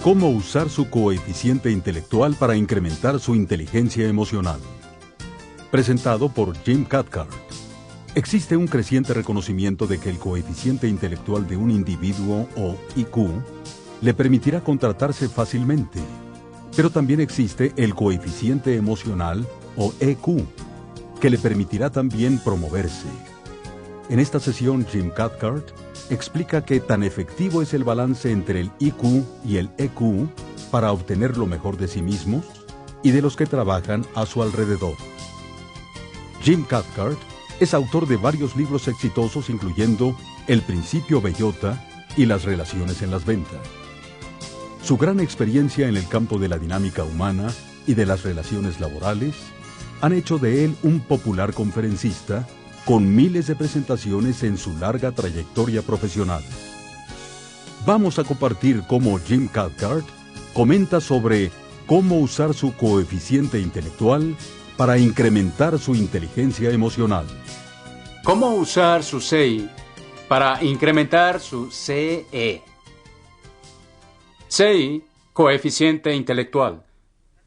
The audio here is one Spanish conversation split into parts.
Cómo usar su coeficiente intelectual para incrementar su inteligencia emocional. Presentado por Jim Cathcart. Existe un creciente reconocimiento de que el coeficiente intelectual de un individuo, o IQ, le permitirá contratarse fácilmente. Pero también existe el coeficiente emocional, o EQ, que le permitirá también promoverse. En esta sesión, Jim Cathcart explica qué tan efectivo es el balance entre el IQ y el EQ para obtener lo mejor de sí mismos y de los que trabajan a su alrededor. Jim Cathcart es autor de varios libros exitosos, incluyendo El Principio Bellota y Las Relaciones en las Ventas. Su gran experiencia en el campo de la dinámica humana y de las relaciones laborales han hecho de él un popular conferencista con miles de presentaciones en su larga trayectoria profesional. Vamos a compartir cómo Jim Cathcart comenta sobre cómo usar su coeficiente intelectual para incrementar su inteligencia emocional. ¿Cómo usar su CI para incrementar su CE? CI, coeficiente intelectual,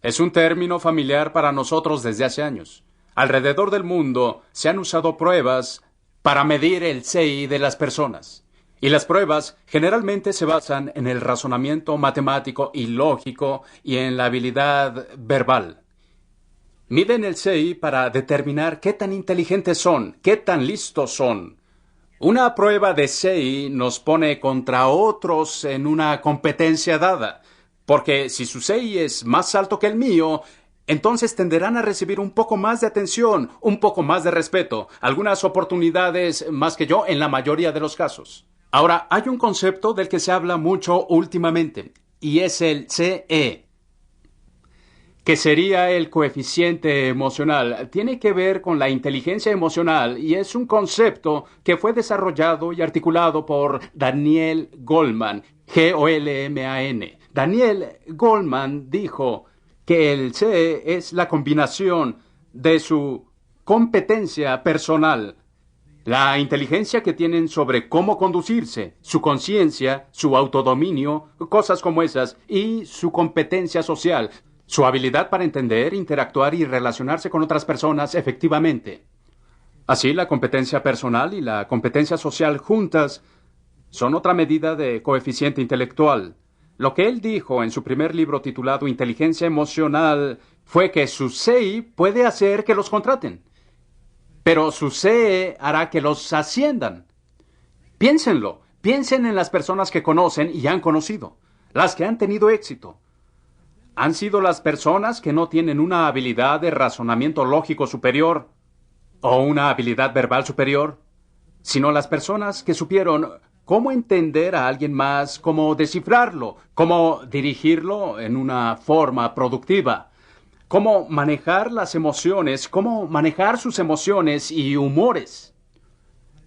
es un término familiar para nosotros desde hace años. Alrededor del mundo se han usado pruebas para medir el CI de las personas. Y las pruebas generalmente se basan en el razonamiento matemático y lógico y en la habilidad verbal. Miden el CI para determinar qué tan inteligentes son, qué tan listos son. Una prueba de CI nos pone contra otros en una competencia dada, porque si su CI es más alto que el mío, entonces tenderán a recibir un poco más de atención, un poco más de respeto, algunas oportunidades más que yo en la mayoría de los casos. Ahora, hay un concepto del que se habla mucho últimamente, y es el CE, que sería el coeficiente emocional. Tiene que ver con la inteligencia emocional y es un concepto que fue desarrollado y articulado por Daniel Goleman, G-O-L-M-A-N. Daniel Goleman dijo que el CE es la combinación de su competencia personal, la inteligencia que tienen sobre cómo conducirse, su conciencia, su autodominio, cosas como esas, y su competencia social, su habilidad para entender, interactuar y relacionarse con otras personas efectivamente. Así, la competencia personal y la competencia social juntas son otra medida de coeficiente intelectual. Lo que él dijo en su primer libro titulado Inteligencia Emocional fue que su CI puede hacer que los contraten, pero su CE hará que los asciendan. Piénsenlo, piensen en las personas que conocen y han conocido, las que han tenido éxito. ¿Han sido las personas que no tienen una habilidad de razonamiento lógico superior o una habilidad verbal superior? Sino las personas que supieron cómo entender a alguien más, cómo descifrarlo, cómo dirigirlo en una forma productiva, cómo manejar las emociones, cómo manejar sus emociones y humores.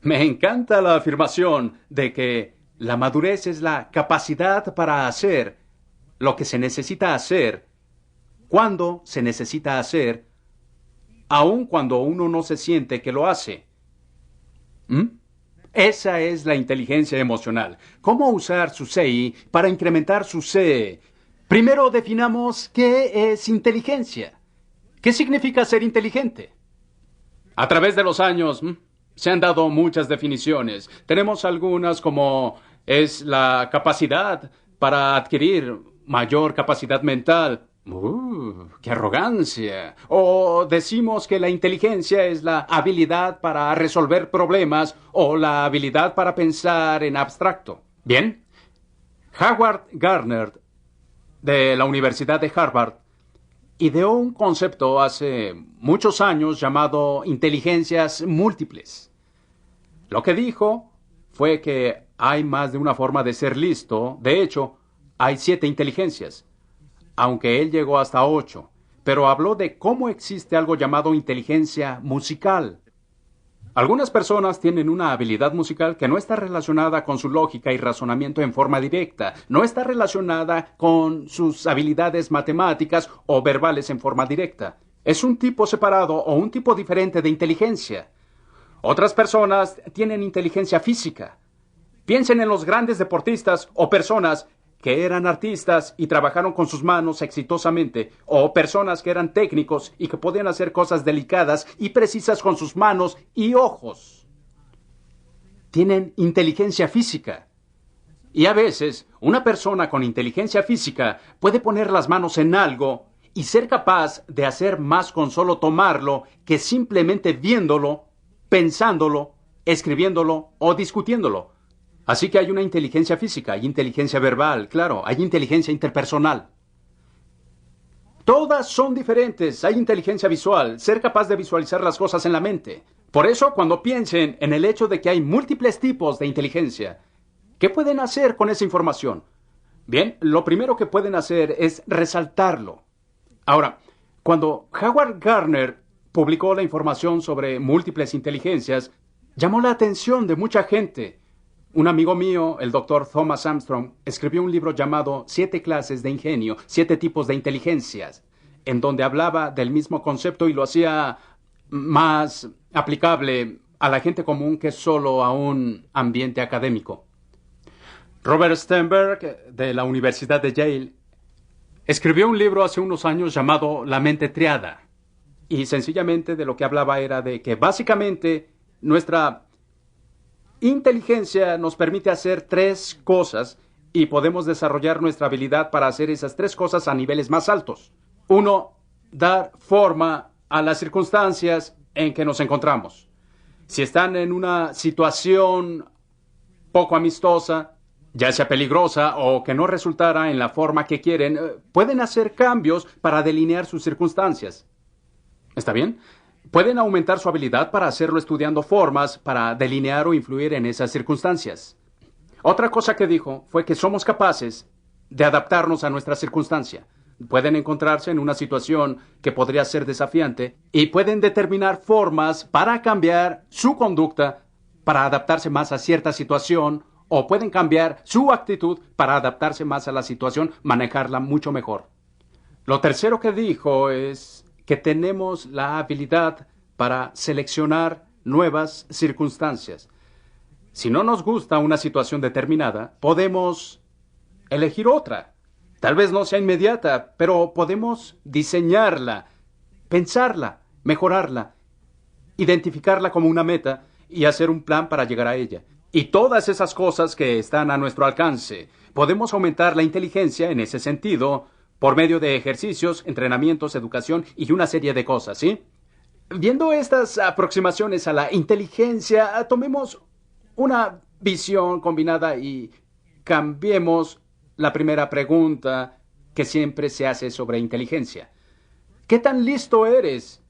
Me encanta la afirmación de que la madurez es la capacidad para hacer lo que se necesita hacer, cuando se necesita hacer, aun cuando uno no se siente que lo hace. Esa es la inteligencia emocional. ¿Cómo usar su CI para incrementar su CE? Primero definamos qué es inteligencia. ¿Qué significa ser inteligente? A través de los años se han dado muchas definiciones. Tenemos algunas como es la capacidad para adquirir mayor capacidad mental. ¡Qué arrogancia! O decimos que la inteligencia es la habilidad para resolver problemas o la habilidad para pensar en abstracto. Bien, Howard Gardner, de la Universidad de Harvard, ideó un concepto hace muchos años llamado inteligencias múltiples. Lo que dijo fue que hay más de una forma de ser listo. De hecho, hay 7 inteligencias, aunque él llegó hasta 8, pero habló de cómo existe algo llamado inteligencia musical. Algunas personas tienen una habilidad musical que no está relacionada con su lógica y razonamiento en forma directa, no está relacionada con sus habilidades matemáticas o verbales en forma directa. Es un tipo separado o un tipo diferente de inteligencia. Otras personas tienen inteligencia física. Piensen en los grandes deportistas o personas que eran artistas y trabajaron con sus manos exitosamente, o personas que eran técnicos y que podían hacer cosas delicadas y precisas con sus manos y ojos. Tienen inteligencia física. Y a veces, una persona con inteligencia física puede poner las manos en algo y ser capaz de hacer más con solo tomarlo que simplemente viéndolo, pensándolo, escribiéndolo o discutiéndolo. Así que hay una inteligencia física, hay inteligencia verbal, claro, hay inteligencia interpersonal. Todas son diferentes. Hay inteligencia visual, ser capaz de visualizar las cosas en la mente. Por eso, cuando piensen en el hecho de que hay múltiples tipos de inteligencia, ¿qué pueden hacer con esa información? Bien, lo primero que pueden hacer es resaltarlo. Ahora, cuando Howard Gardner publicó la información sobre múltiples inteligencias, llamó la atención de mucha gente. Un amigo mío, el doctor Thomas Armstrong, escribió un libro llamado 7 clases de ingenio, 7 tipos de inteligencias, en donde hablaba del mismo concepto y lo hacía más aplicable a la gente común que solo a un ambiente académico. Robert Sternberg, de la Universidad de Yale, escribió un libro hace unos años llamado La mente triada. Y sencillamente de lo que hablaba era de que básicamente nuestra inteligencia nos permite hacer 3 cosas y podemos desarrollar nuestra habilidad para hacer esas 3 cosas a niveles más altos. 1, dar forma a las circunstancias en que nos encontramos. Si están en una situación poco amistosa, ya sea peligrosa o que no resultara en la forma que quieren, pueden hacer cambios para delinear sus circunstancias. ¿Está bien? Pueden aumentar su habilidad para hacerlo estudiando formas para delinear o influir en esas circunstancias. Otra cosa que dijo fue que somos capaces de adaptarnos a nuestra circunstancia. Pueden encontrarse en una situación que podría ser desafiante y pueden determinar formas para cambiar su conducta para adaptarse más a cierta situación, o pueden cambiar su actitud para adaptarse más a la situación, manejarla mucho mejor. Lo tercero que dijo es que tenemos la habilidad para seleccionar nuevas circunstancias. Si no nos gusta una situación determinada, podemos elegir otra. Tal vez no sea inmediata, pero podemos diseñarla, pensarla, mejorarla, identificarla como una meta y hacer un plan para llegar a ella. Y todas esas cosas que están a nuestro alcance. Podemos aumentar la inteligencia en ese sentido por medio de ejercicios, entrenamientos, educación y una serie de cosas, ¿sí? Viendo estas aproximaciones a la inteligencia, tomemos una visión combinada y cambiemos la primera pregunta que siempre se hace sobre inteligencia. ¿Qué tan listo eres?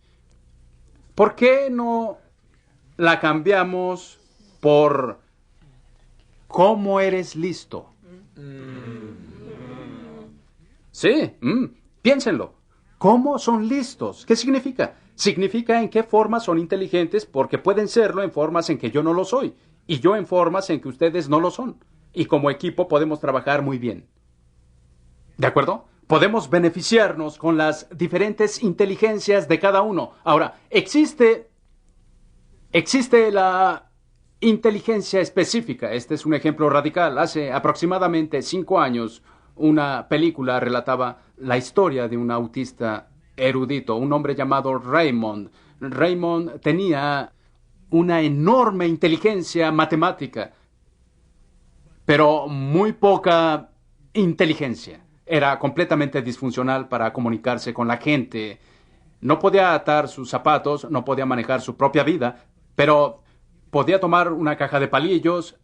¿Por qué no la cambiamos por ¿cómo eres listo? Sí, piénsenlo. ¿Cómo son listos? ¿Qué significa? Significa en qué formas son inteligentes, porque pueden serlo en formas en que yo no lo soy, y yo en formas en que ustedes no lo son. Y como equipo podemos trabajar muy bien. ¿De acuerdo? Podemos beneficiarnos con las diferentes inteligencias de cada uno. Ahora, existe la inteligencia específica. Este es un ejemplo radical. Hace aproximadamente 5 años, una película relataba la historia de un autista erudito, un hombre llamado Raymond. Raymond tenía una enorme inteligencia matemática, pero muy poca inteligencia. Era completamente disfuncional para comunicarse con la gente. No podía atar sus zapatos, no podía manejar su propia vida, pero podía tomar una caja de palillos,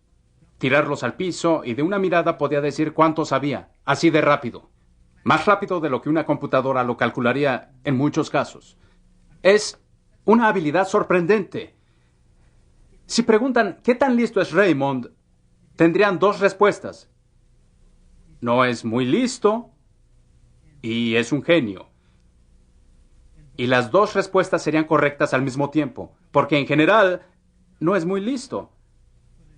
tirarlos al piso y de una mirada podía decir cuánto sabía, así de rápido. Más rápido de lo que una computadora lo calcularía en muchos casos. Es una habilidad sorprendente. Si preguntan ¿qué tan listo es Raymond?, tendrían 2 respuestas. No es muy listo y es un genio. Y las 2 respuestas serían correctas al mismo tiempo, porque en general no es muy listo.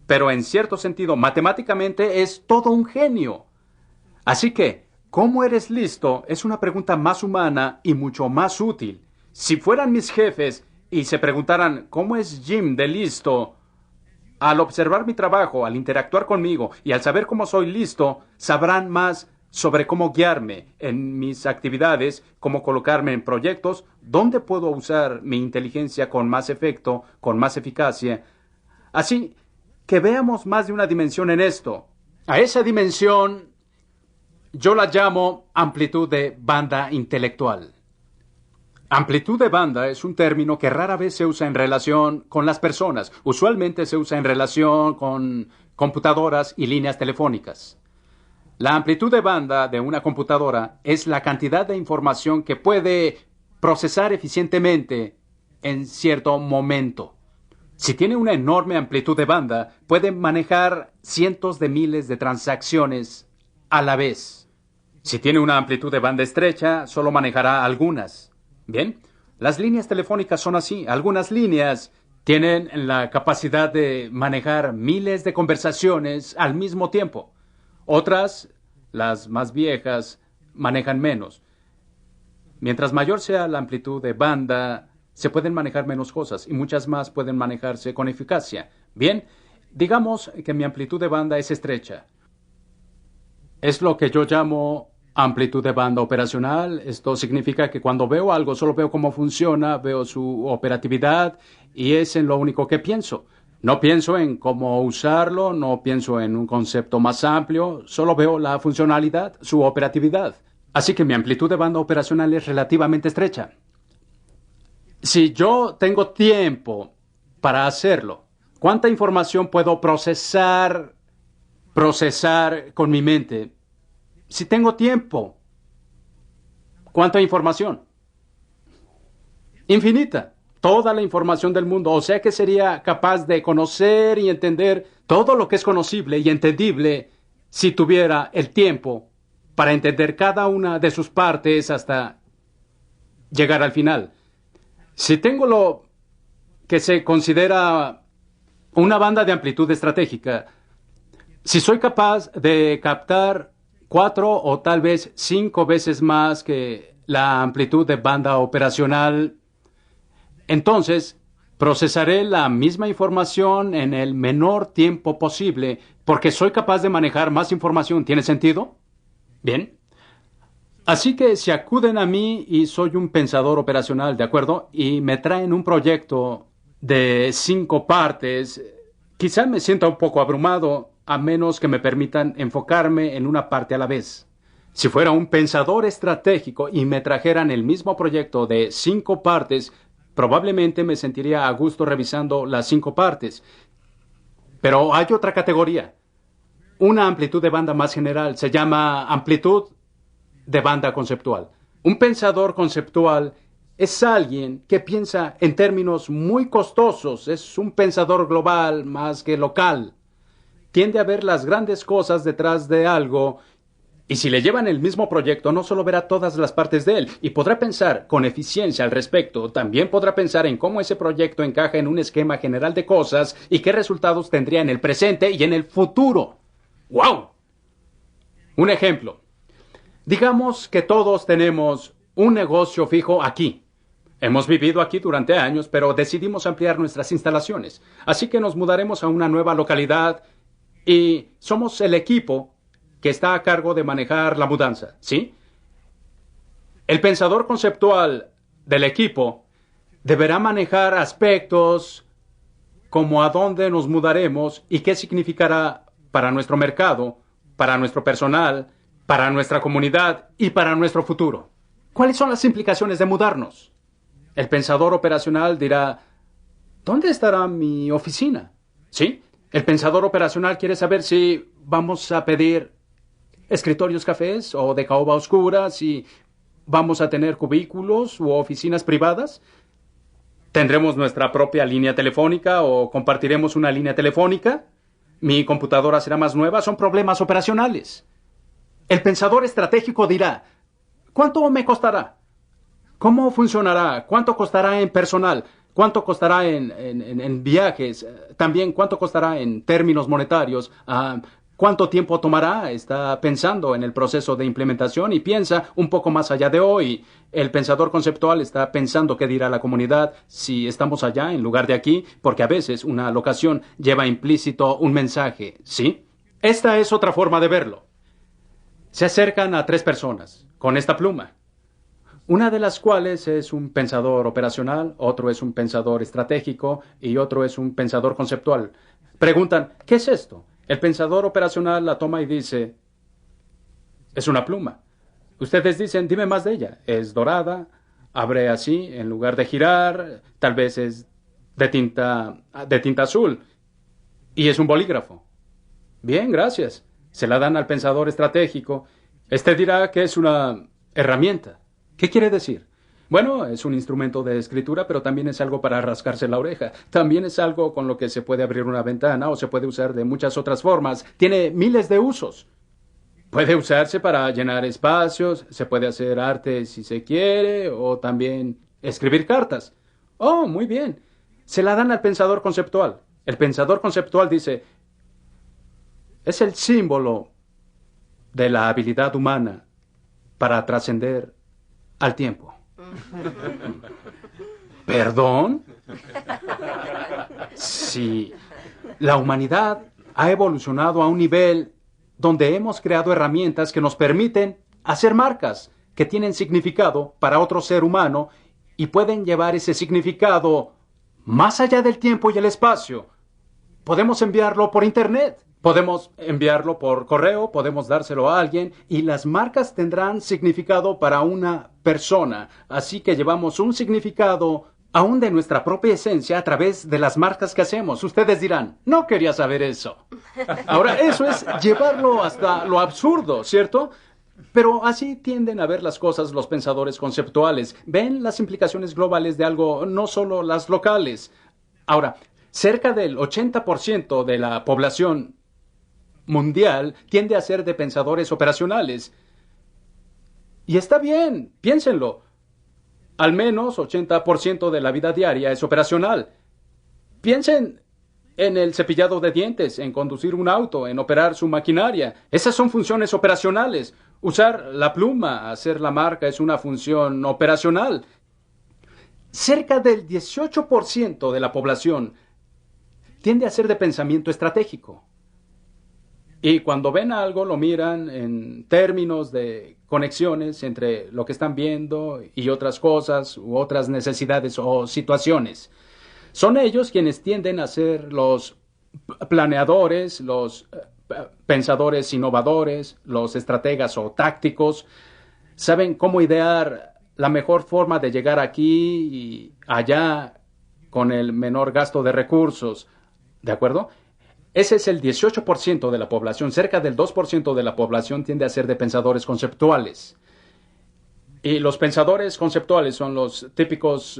Pero en cierto sentido, matemáticamente es todo un genio. Así que, ¿cómo eres listo? Es una pregunta más humana y mucho más útil. Si fueran mis jefes y se preguntaran ¿cómo es Jim de listo?, Al observar mi trabajo, al interactuar conmigo y al saber cómo soy listo, sabrán más sobre cómo guiarme en mis actividades, cómo colocarme en proyectos, dónde puedo usar mi inteligencia con más efecto, con más eficacia. Así que veamos más de una dimensión en esto. A esa dimensión yo la llamo amplitud de banda intelectual. Amplitud de banda es un término que rara vez se usa en relación con las personas. Usualmente se usa en relación con computadoras y líneas telefónicas. La amplitud de banda de una computadora es la cantidad de información que puede procesar eficientemente en cierto momento. Si tiene una enorme amplitud de banda, puede manejar cientos de miles de transacciones a la vez. Si tiene una amplitud de banda estrecha, solo manejará algunas. Bien, las líneas telefónicas son así. Algunas líneas tienen la capacidad de manejar miles de conversaciones al mismo tiempo. Otras, las más viejas, manejan menos. Mientras mayor sea la amplitud de banda, se pueden manejar menos cosas y muchas más pueden manejarse con eficacia. Bien, digamos que mi amplitud de banda es estrecha. Es lo que yo llamo amplitud de banda operacional. Esto significa que cuando veo algo, solo veo cómo funciona, veo su operatividad y es en lo único que pienso. No pienso en cómo usarlo, no pienso en un concepto más amplio, solo veo la funcionalidad, su operatividad. Así que mi amplitud de banda operacional es relativamente estrecha. Si yo tengo tiempo para hacerlo, ¿cuánta información puedo procesar con mi mente? Si tengo tiempo, ¿cuánta información? Infinita. Toda la información del mundo. O sea que sería capaz de conocer y entender todo lo que es conocible y entendible si tuviera el tiempo para entender cada una de sus partes hasta llegar al final. Si tengo lo que se considera una banda de amplitud estratégica, si soy capaz de captar 4 o tal vez 5 veces más que la amplitud de banda operacional, entonces procesaré la misma información en el menor tiempo posible porque soy capaz de manejar más información. ¿Tiene sentido? Bien. Así que si acuden a mí y soy un pensador operacional, ¿de acuerdo? Y me traen un proyecto de 5 partes, quizá me sienta un poco abrumado, a menos que me permitan enfocarme en una parte a la vez. Si fuera un pensador estratégico y me trajeran el mismo proyecto de 5 partes, probablemente me sentiría a gusto revisando las 5 partes. Pero hay otra categoría, una amplitud de banda más general, se llama amplitud de banda conceptual. Un pensador conceptual es alguien que piensa en términos muy costosos, es un pensador global más que local. Tiende a ver las grandes cosas detrás de algo y si le llevan el mismo proyecto no solo verá todas las partes de él y podrá pensar con eficiencia al respecto, también podrá pensar en cómo ese proyecto encaja en un esquema general de cosas y qué resultados tendría en el presente y en el futuro. ¡Wow! Un ejemplo. Digamos que todos tenemos un negocio fijo aquí. Hemos vivido aquí durante años, pero decidimos ampliar nuestras instalaciones. Así que nos mudaremos a una nueva localidad y somos el equipo que está a cargo de manejar la mudanza, ¿sí? El pensador conceptual del equipo deberá manejar aspectos como a dónde nos mudaremos y qué significará para nuestro mercado, para nuestro personal, para nuestra comunidad y para nuestro futuro. ¿Cuáles son las implicaciones de mudarnos? El pensador operacional dirá, ¿dónde estará mi oficina? ¿Sí? El pensador operacional quiere saber si vamos a pedir escritorios cafés o de caoba oscura, si vamos a tener cubículos u oficinas privadas. ¿Tendremos nuestra propia línea telefónica o compartiremos una línea telefónica? ¿Mi computadora será más nueva? Son problemas operacionales. El pensador estratégico dirá, ¿cuánto me costará? ¿Cómo funcionará? ¿Cuánto costará en personal? ¿Cuánto costará en viajes? También, ¿cuánto costará en términos monetarios? cuánto tiempo tomará, está pensando en el proceso de implementación y piensa un poco más allá de hoy. El pensador conceptual está pensando qué dirá la comunidad si estamos allá en lugar de aquí, porque a veces una locación lleva implícito un mensaje, ¿sí? Esta es otra forma de verlo. Se acercan a 3 personas con esta pluma. Una de las cuales es un pensador operacional, otro es un pensador estratégico y otro es un pensador conceptual. Preguntan, ¿qué es esto? El pensador operacional la toma y dice, es una pluma. Ustedes dicen, dime más de ella. Es dorada, abre así, en lugar de girar, tal vez es de tinta azul. Y es un bolígrafo. Bien, gracias. Se la dan al pensador estratégico. Este dirá que es una herramienta. ¿Qué quiere decir? Bueno, es un instrumento de escritura, pero también es algo para rascarse la oreja. También es algo con lo que se puede abrir una ventana o se puede usar de muchas otras formas. Tiene miles de usos. Puede usarse para llenar espacios, se puede hacer arte si se quiere, o también escribir cartas. Oh, muy bien. Se la dan al pensador conceptual. El pensador conceptual dice, es el símbolo de la habilidad humana para trascender al tiempo. ¿Perdón? Sí. La humanidad ha evolucionado a un nivel donde hemos creado herramientas que nos permiten hacer marcas que tienen significado para otro ser humano y pueden llevar ese significado más allá del tiempo y el espacio. Podemos enviarlo por Internet. Podemos enviarlo por correo, podemos dárselo a alguien y las marcas tendrán significado para una persona. Así que llevamos un significado aún de nuestra propia esencia a través de las marcas que hacemos. Ustedes dirán, no quería saber eso. Ahora, eso es llevarlo hasta lo absurdo, ¿cierto? Pero así tienden a ver las cosas los pensadores conceptuales. Ven las implicaciones globales de algo, no solo las locales. Ahora, cerca del 80% de la población mundial tiende a ser de pensadores operacionales. Y está bien, piénsenlo. Al menos 80% de la vida diaria es operacional. Piensen en el cepillado de dientes, en conducir un auto, en operar su maquinaria. Esas son funciones operacionales. Usar la pluma, hacer la marca es una función operacional. Cerca del 18% de la población tiende a ser de pensamiento estratégico. Y cuando ven algo, lo miran en términos de conexiones entre lo que están viendo y otras cosas u otras necesidades o situaciones. Son ellos quienes tienden a ser los planeadores, los pensadores innovadores, los estrategas o tácticos. Saben cómo idear la mejor forma de llegar aquí y allá con el menor gasto de recursos. ¿De acuerdo? Ese es el 18% de la población. Cerca del 2% de la población tiende a ser de pensadores conceptuales. Y los pensadores conceptuales son los típicos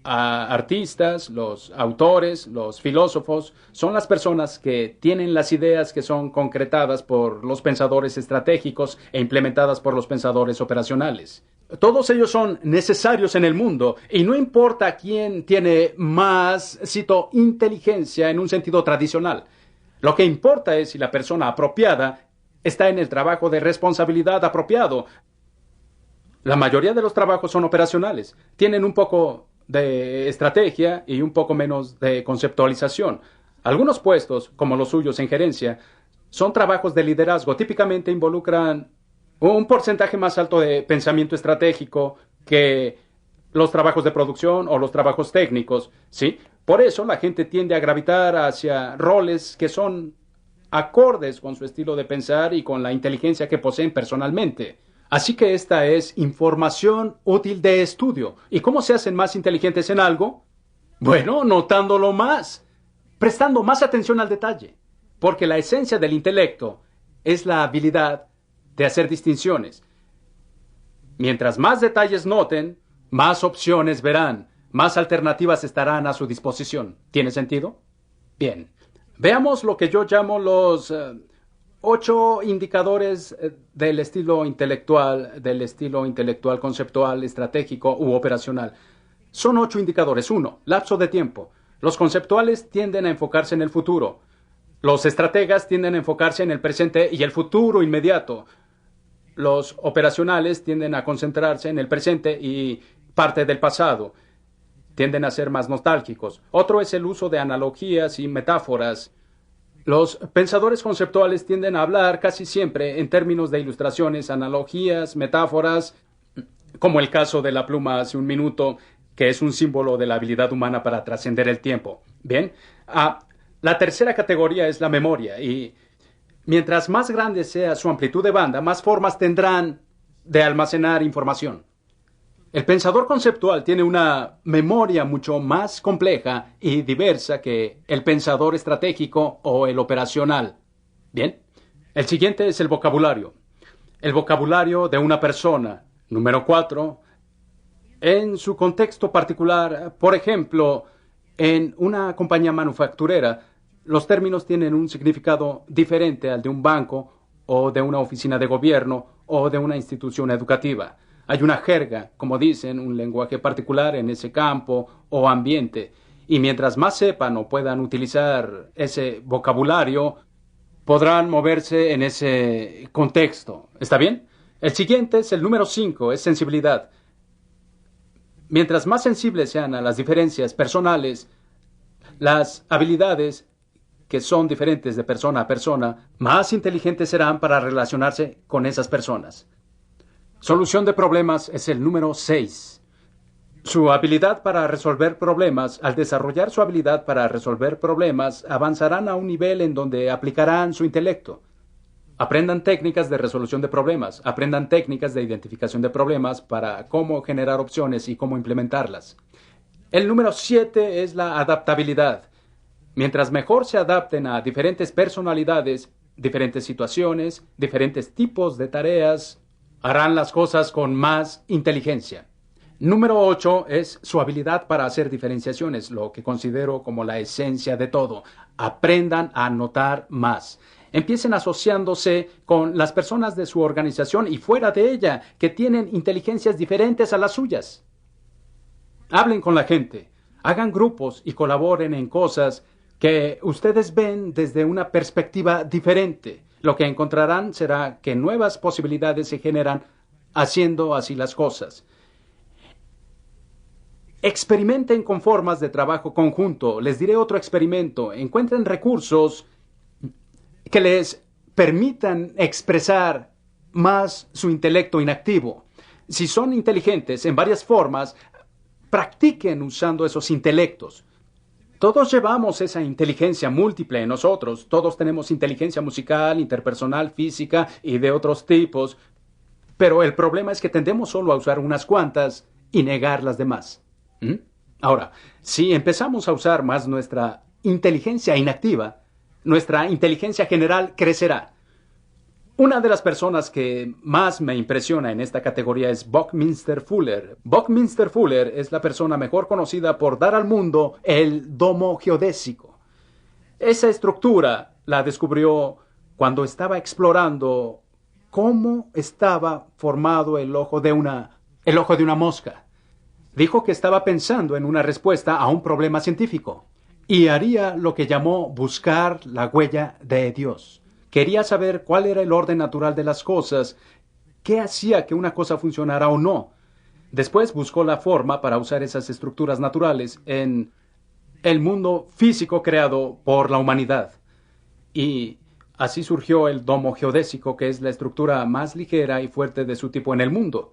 artistas, los autores, los filósofos. Son las personas que tienen las ideas que son concretadas por los pensadores estratégicos e implementadas por los pensadores operacionales. Todos ellos son necesarios en el mundo y no importa quién tiene más, cito, inteligencia en un sentido tradicional. Lo que importa es si la persona apropiada está en el trabajo de responsabilidad apropiado. La mayoría de los trabajos son operacionales. Tienen un poco de estrategia y un poco menos de conceptualización. Algunos puestos, como los suyos en gerencia, son trabajos de liderazgo. Típicamente involucran un porcentaje más alto de pensamiento estratégico que los trabajos de producción o los trabajos técnicos, ¿sí? Por eso la gente tiende a gravitar hacia roles que son acordes con su estilo de pensar y con la inteligencia que poseen personalmente. Así que esta es información útil de estudio. ¿Y cómo se hacen más inteligentes en algo? Bueno, notándolo más, prestando más atención al detalle. Porque la esencia del intelecto es la habilidad de hacer distinciones. Mientras más detalles noten, más opciones verán, más alternativas estarán a su disposición. ¿Tiene sentido? Bien. Veamos lo que yo llamo los 8 indicadores del estilo intelectual conceptual, estratégico u operacional. Son 8 indicadores. 1. Lapso de tiempo. Los conceptuales tienden a enfocarse en el futuro. Los estrategas tienden a enfocarse en el presente y el futuro inmediato. Los operacionales tienden a concentrarse en el presente y parte del pasado. Tienden a ser más nostálgicos. Otro es el uso de analogías y metáforas. Los pensadores conceptuales tienden a hablar casi siempre en términos de ilustraciones, analogías, metáforas, como el caso de la pluma hace un minuto, que es un símbolo de la habilidad humana para trascender el tiempo. Bien, la tercera categoría es la memoria, y mientras más grande sea su amplitud de banda, más formas tendrán de almacenar información. El pensador conceptual tiene una memoria mucho más compleja y diversa que el pensador estratégico o el operacional. Bien, el siguiente es el vocabulario. El vocabulario de una persona. Número 4. En su contexto particular, por ejemplo, en una compañía manufacturera, los términos tienen un significado diferente al de un banco o de una oficina de gobierno o de una institución educativa. Hay una jerga, como dicen, un lenguaje particular en ese campo o ambiente. Y mientras más sepan o puedan utilizar ese vocabulario, podrán moverse en ese contexto. ¿Está bien? El siguiente es el número 5, es sensibilidad. Mientras más sensibles sean a las diferencias personales, las habilidades que son diferentes de persona a persona, más inteligentes serán para relacionarse con esas personas. Solución de problemas es el número 6. Su habilidad para resolver problemas, al desarrollar su habilidad para resolver problemas, avanzarán a un nivel en donde aplicarán su intelecto. Aprendan técnicas de resolución de problemas, aprendan técnicas de identificación de problemas para cómo generar opciones y cómo implementarlas. El número 7 es la adaptabilidad. Mientras mejor se adapten a diferentes personalidades, diferentes situaciones, diferentes tipos de tareas, harán las cosas con más inteligencia. Número 8 es su habilidad para hacer diferenciaciones, lo que considero como la esencia de todo. Aprendan a notar más. Empiecen asociándose con las personas de su organización y fuera de ella, que tienen inteligencias diferentes a las suyas. Hablen con la gente, hagan grupos y colaboren en cosas que ustedes ven desde una perspectiva diferente. Lo que encontrarán será que nuevas posibilidades se generan haciendo así las cosas. Experimenten con formas de trabajo conjunto. Les diré otro experimento. Encuentren recursos que les permitan expresar más su intelecto inactivo. Si son inteligentes en varias formas, practiquen usando esos intelectos. Todos llevamos esa inteligencia múltiple en nosotros. Todos tenemos inteligencia musical, interpersonal, física y de otros tipos. Pero el problema es que tendemos solo a usar unas cuantas y negar las demás. Ahora, si empezamos a usar más nuestra inteligencia inactiva, nuestra inteligencia general crecerá. Una de las personas que más me impresiona en esta categoría es Buckminster Fuller. Buckminster Fuller es la persona mejor conocida por dar al mundo el domo geodésico. Esa estructura la descubrió cuando estaba explorando cómo estaba formado el ojo de una mosca. Dijo que estaba pensando en una respuesta a un problema científico y haría lo que llamó buscar la huella de Dios. Quería saber cuál era el orden natural de las cosas, qué hacía que una cosa funcionara o no. Después buscó la forma para usar esas estructuras naturales en el mundo físico creado por la humanidad. Y así surgió el domo geodésico, que es la estructura más ligera y fuerte de su tipo en el mundo.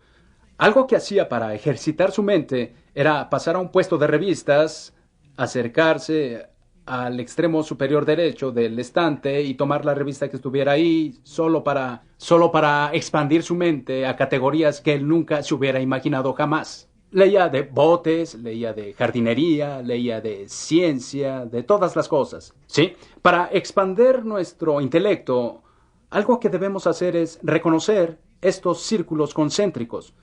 Algo que hacía para ejercitar su mente era pasar a un puesto de revistas, acercarse al extremo superior derecho del estante y tomar la revista que estuviera ahí solo para expandir su mente a categorías que él nunca se hubiera imaginado jamás. Leía de botes, leía de jardinería, leía de ciencia, de todas las cosas. ¿Sí? Para expandir nuestro intelecto, algo que debemos hacer es reconocer estos círculos concéntricos.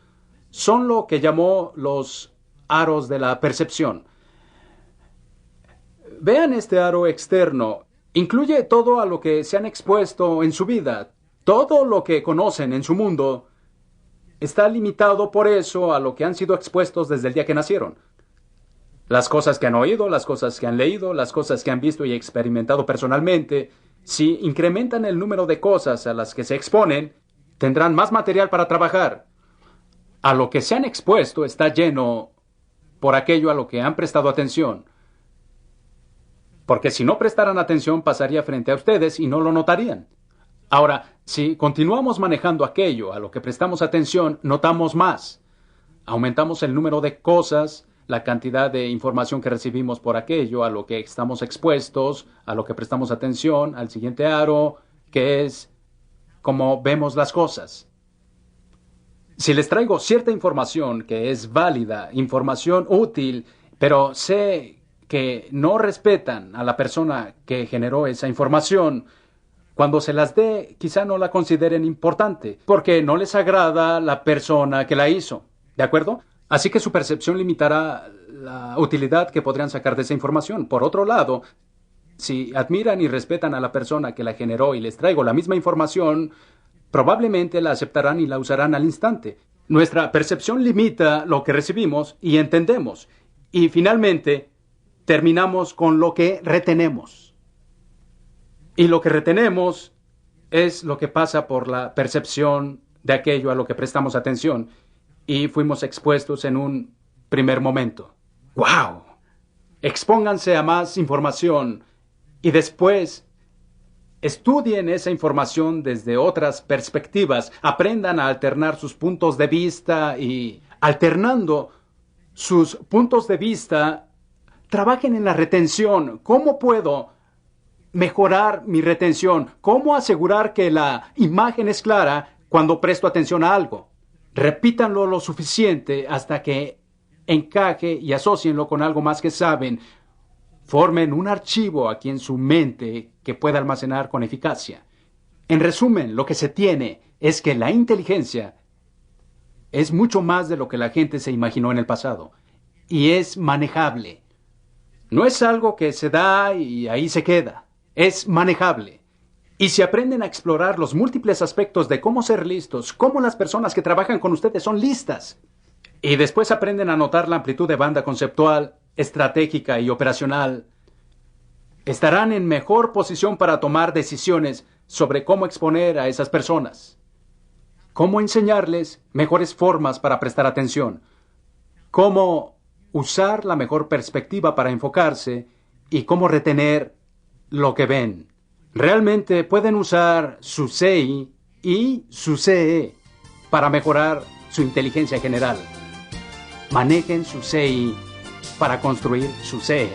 Son lo que llamó los aros de la percepción. Vean este aro externo. Incluye todo a lo que se han expuesto en su vida. Todo lo que conocen en su mundo está limitado por eso a lo que han sido expuestos desde el día que nacieron. Las cosas que han oído, las cosas que han leído, las cosas que han visto y experimentado personalmente, si incrementan el número de cosas a las que se exponen, tendrán más material para trabajar. A lo que se han expuesto está lleno por aquello a lo que han prestado atención. Porque si no prestaran atención, pasaría frente a ustedes y no lo notarían. Ahora, si continuamos manejando aquello a lo que prestamos atención, notamos más. Aumentamos el número de cosas, la cantidad de información que recibimos por aquello a lo que estamos expuestos, a lo que prestamos atención, al siguiente aro, que es cómo vemos las cosas. Si les traigo cierta información que es válida, información útil, pero sé que no respetan a la persona que generó esa información, cuando se las dé, quizá no la consideren importante, porque no les agrada la persona que la hizo. ¿De acuerdo? Así que su percepción limitará la utilidad que podrían sacar de esa información. Por otro lado, si admiran y respetan a la persona que la generó y les traigo la misma información, probablemente la aceptarán y la usarán al instante. Nuestra percepción limita lo que recibimos y entendemos. Y finalmente, terminamos con lo que retenemos. Y lo que retenemos es lo que pasa por la percepción de aquello a lo que prestamos atención y fuimos expuestos en un primer momento. ¡Wow! Expónganse a más información y después estudien esa información desde otras perspectivas, aprendan a alternar sus puntos de vista y, alternando sus puntos de vista, trabajen en la retención. ¿Cómo puedo mejorar mi retención? ¿Cómo asegurar que la imagen es clara cuando presto atención a algo? Repítanlo lo suficiente hasta que encaje y asócienlo con algo más que saben. Formen un archivo aquí en su mente que pueda almacenar con eficacia. En resumen, lo que se tiene es que la inteligencia es mucho más de lo que la gente se imaginó en el pasado. Y es manejable. No es algo que se da y ahí se queda. Es manejable. Y si aprenden a explorar los múltiples aspectos de cómo ser listos, cómo las personas que trabajan con ustedes son listas, y después aprenden a notar la amplitud de banda conceptual, estratégica y operacional, estarán en mejor posición para tomar decisiones sobre cómo exponer a esas personas, cómo enseñarles mejores formas para prestar atención, cómo usar la mejor perspectiva para enfocarse y cómo retener lo que ven. Realmente pueden usar su CI y su CE para mejorar su inteligencia general. Manejen su CI para construir su CE.